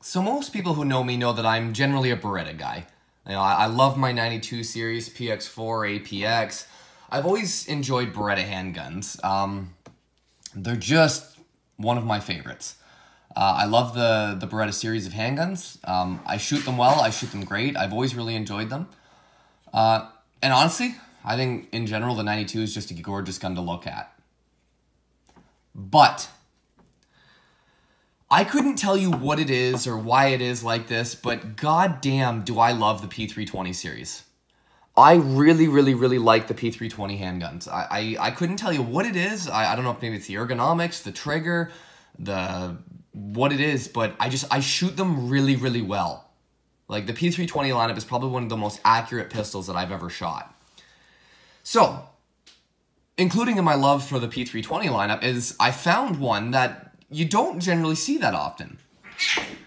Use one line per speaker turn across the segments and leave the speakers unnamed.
So most people who know me know that I'm generally a Beretta guy. You know, I love my 92 series, PX4, APX. I've always enjoyed Beretta handguns. They're just one of my favorites. I love the Beretta series of handguns. I shoot them well, I shoot them great. I've always really enjoyed them. And honestly, I think in general the 92 is just a gorgeous gun to look at. But I couldn't tell you what it is or why it is like this, but goddamn do I love the P320 series. I really like the P320 handguns. I couldn't tell you what it is. I don't know if maybe it's the ergonomics, the trigger, what it is, but I shoot them really well. Like the P320 lineup is probably one of the most accurate pistols that I've ever shot. So, including in my love for the P320 lineup is I found one that you don't generally see that often.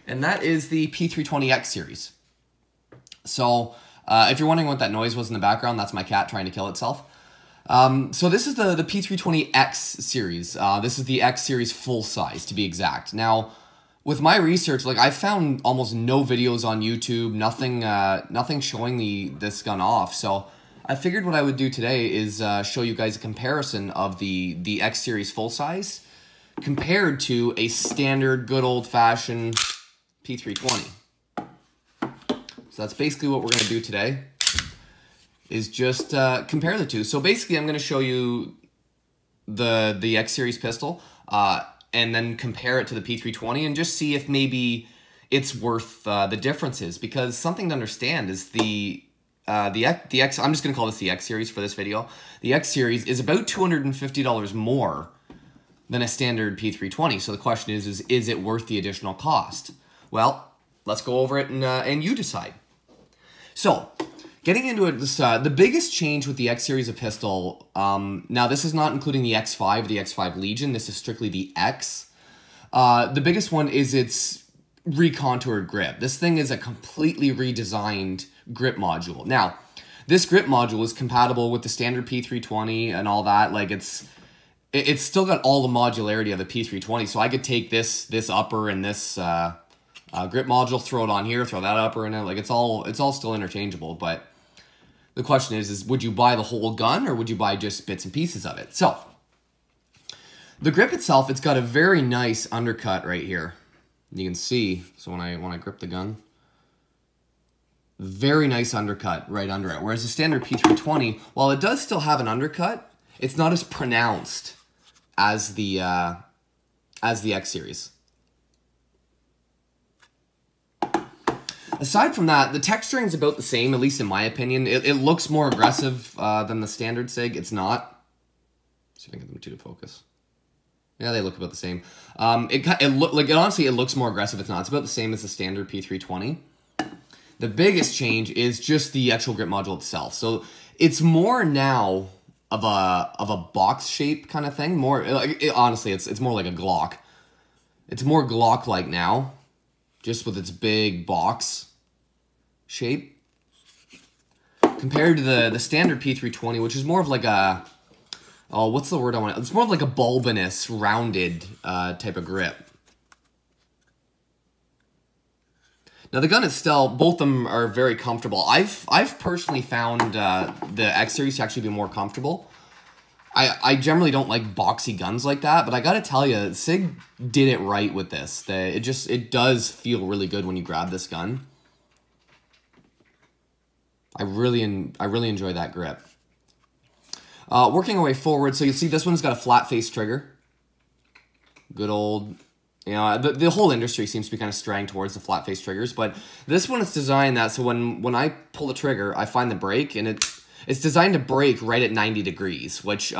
And that is the P320X series. So, if you're wondering what that noise was in the background, that's my cat trying to kill itself. So this is the P320X series. This is the X series full size, to be exact. Now, with my research, like I found almost no videos on YouTube, nothing showing this gun off. So I figured what I would do today is show you guys a comparison of the X series full size compared to a standard good old-fashioned P320. So that's basically what we're going to do today, is just compare the two. So basically I'm going to show you the X series pistol and then compare it to the P320 and just see if maybe it's worth the differences. Because something to understand is the X, I'm just going to call this the X series for this video. The X series is about $250 more than a standard P320. So the question is it worth the additional cost? Well, let's go over it and you decide. So, getting into it, the biggest change with the X series of pistol, now this is not including the X5, the X5 Legion, this is strictly the X. The biggest one is its recontoured grip. This thing is a completely redesigned grip module. Now, this grip module is compatible with the standard P320 and all that. Like it's still got all the modularity of the P320, so I could take this upper and this grip module, throw it on here, throw that upper in it. Like it's all still interchangeable. But the question is would you buy the whole gun or would you buy just bits and pieces of it? So the grip itself, it's got a very nice undercut right here. You can see. So when I grip the gun, very nice undercut right under it. Whereas the standard P320, while it does still have an undercut, it's not as pronounced as the X series. Aside from that, the texturing is about the same, at least in my opinion. It looks more aggressive than the standard Sig. It's not. Let's see if I can get them two to focus. Yeah, they look about the same. Honestly, it looks more aggressive. It's not. It's about the same as the standard P320. The biggest change is just the actual grip module itself. So it's more now of a box shape kind of thing. More honestly, it's more like a Glock. It's more Glock-like now, just with its big box shape, compared to the standard P320, which is more of like a what's the word I want? It's more of like a bulbous, rounded type of grip. Now the gun itself, both of them are very comfortable. I've personally found the X series to actually be more comfortable. I generally don't like boxy guns like that, but I gotta tell you, Sig did it right with this. It does feel really good when you grab this gun. I really enjoy that grip. Working our way forward, so you see this one's got a flat face trigger. Good old. You know, the whole industry seems to be kind of straying towards the flat face triggers, but this one is designed that so when I pull the trigger, I find the brake, and it's designed to brake right at 90 degrees, which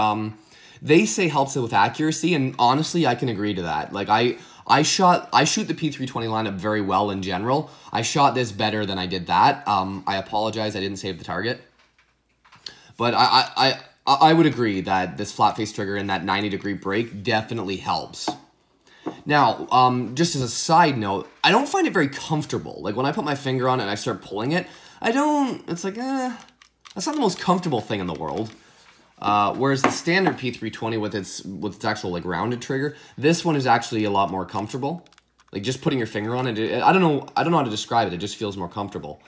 they say helps it with accuracy, and honestly, I can agree to that. Like I shoot the P320 lineup very well in general. I shot this better than I did that. I apologize, I didn't save the target, but I would agree that this flat face trigger and that 90-degree brake definitely helps. Now, just as a side note, I don't find it very comfortable. Like, when I put my finger on it and I start pulling it, it's like, that's not the most comfortable thing in the world. Whereas the standard P320 with its actual, like, rounded trigger, this one is actually a lot more comfortable. Like just putting your finger on it, I don't know how to describe it. It just feels more comfortable.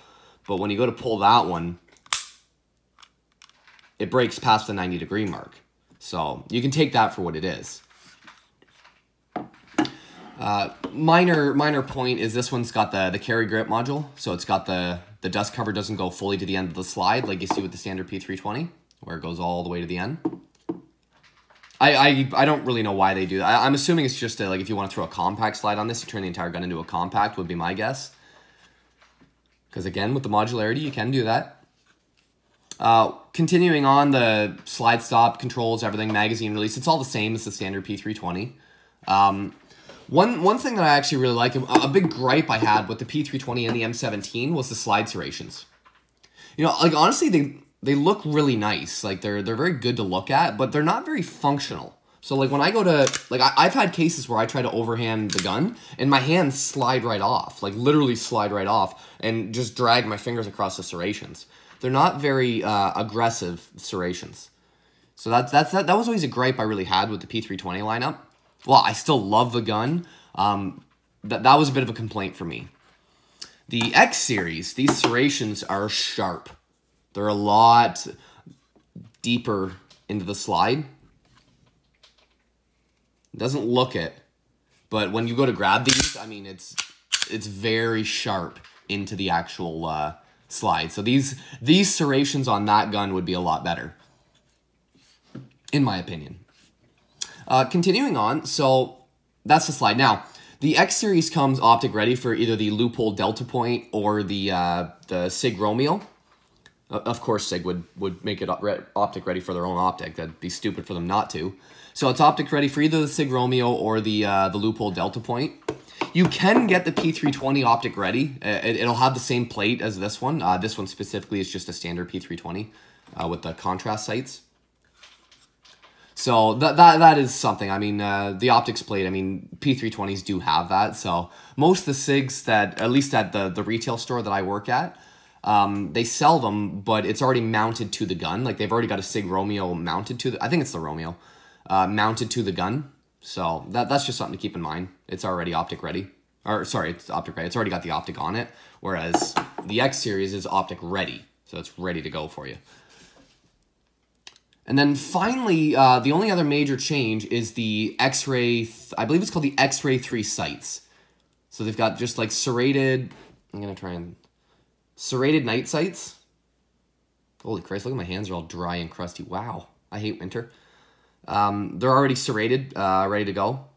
But when you go to pull that one, it breaks past the 90-degree mark. So you can take that for what it is. Minor point is this one's got the carry grip module. So it's got the dust cover doesn't go fully to the end of the slide like you see with the standard P320, where it goes all the way to the end. I don't really know why they do that. I'm assuming it's just like if you want to throw a compact slide on this, you turn the entire gun into a compact would be my guess. Because again, with the modularity, you can do that. Continuing on, the slide stop controls, everything, magazine release, it's all the same as the standard P320. One thing that I actually really like, a big gripe I had with the P320 and the M17 was the slide serrations. You know, like honestly, they look really nice. Like they're very good to look at, but they're not very functional. So like when I go to, like I've had cases where I try to overhand the gun and my hands slide right off, like literally slide right off and just drag my fingers across the serrations. They're not very aggressive serrations. So that was always a gripe I really had with the P320 lineup. Well, I still love the gun. That was a bit of a complaint for me. The X series, these serrations are sharp. They're a lot deeper into the slide. It doesn't look it, but when you go to grab these, I mean, it's very sharp into the actual slide. So these serrations on that gun would be a lot better, in my opinion. Continuing on, so that's the slide. Now, the X series comes optic ready for either the loophole delta point or the Sig Romeo. Of course, Sig would make it optic ready for their own optic. That'd be stupid for them not to. So it's optic ready for either the Sig Romeo or the loophole delta point. You can get the P320 optic ready. It'll have the same plate as this one. This one specifically is just a standard P320 with the contrast sights. So that is something. I mean, the optics plate, I mean, P320s do have that. So most of the SIGs that, at least at the retail store that I work at, they sell them, but it's already mounted to the gun. Like they've already got a Sig Romeo mounted to the, I think it's the Romeo, mounted to the gun. So that's just something to keep in mind. It's already optic ready. Or sorry, it's optic ready. It's already got the optic on it. Whereas the X series is optic ready. So it's ready to go for you. And then finally, the only other major change is the X-ray, I believe it's called the X-ray 3 sights. So they've got just like serrated, I'm going to try and, serrated night sights. Holy Christ, look at my hands are all dry and crusty. Wow, I hate winter. They're already serrated, ready to go.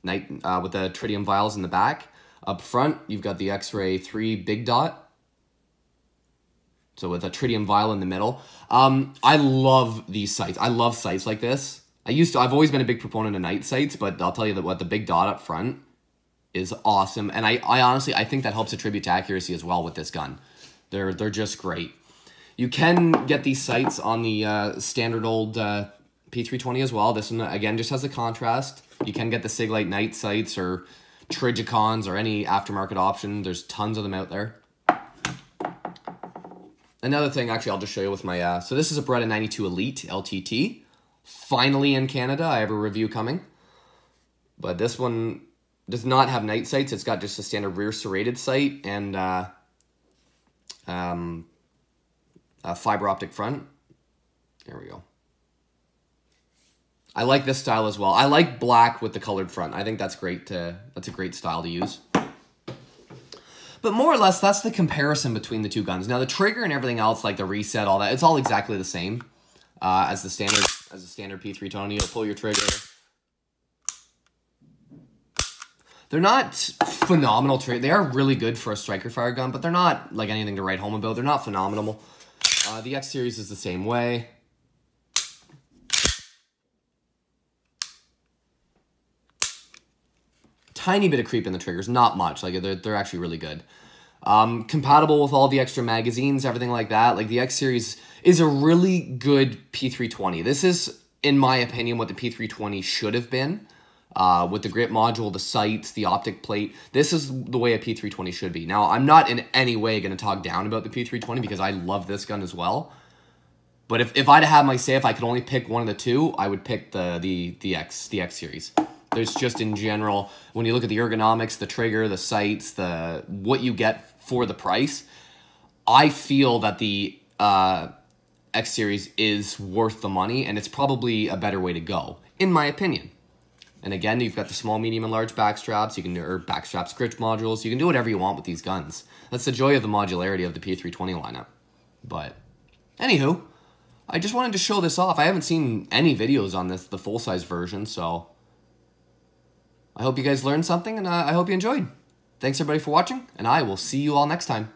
Night with the tritium vials in the back. Up front, you've got the X-ray 3 big dot. So with a tritium vial in the middle. I love these sights. I love sights like this. I've always been a big proponent of night sights, but I'll tell you that what the big dot up front is awesome. And I honestly, I think that helps attribute to accuracy as well with this gun. They're just great. You can get these sights on the standard old P320 as well. This one, again, just has a contrast. You can get the Sig Light night sights or Trigicons or any aftermarket option. There's tons of them out there. Another thing, actually, I'll just show you with my, so this is a Beretta 92 Elite LTT. Finally in Canada, I have a review coming. But this one does not have night sights. It's got just a standard rear serrated sight and a fiber optic front. There we go. I like this style as well. I like black with the colored front. I think that's great. That's a great style to use. But more or less, that's the comparison between the two guns. Now, the trigger and everything else, like the reset, all that, it's all exactly the same as the standard P320. You'll pull your trigger. They're not phenomenal trigger. They are really good for a striker fire gun, but they're not like anything to write home about. They're not phenomenal. The X series is the same way. Tiny bit of creep in the triggers, not much. Like they're actually really good. Compatible with all the extra magazines, everything like that. Like the X series is a really good P320. This is, in my opinion, what the P320 should have been. With the grip module, the sights, the optic plate. This is the way a P320 should be. Now, I'm not in any way going to talk down about the P320 because I love this gun as well. But if I'd have my say, if I could only pick one of the two, I would pick the X series. There's just in general, when you look at the ergonomics, the trigger, the sights, what you get for the price, I feel that the X Series is worth the money, and it's probably a better way to go, in my opinion. And again, you've got the small, medium, and large back straps. You can do back straps, grip modules. You can do whatever you want with these guns. That's the joy of the modularity of the P320 lineup. But anywho, I just wanted to show this off. I haven't seen any videos on this, the full-size version, so I hope you guys learned something, and I hope you enjoyed. Thanks everybody for watching, and I will see you all next time.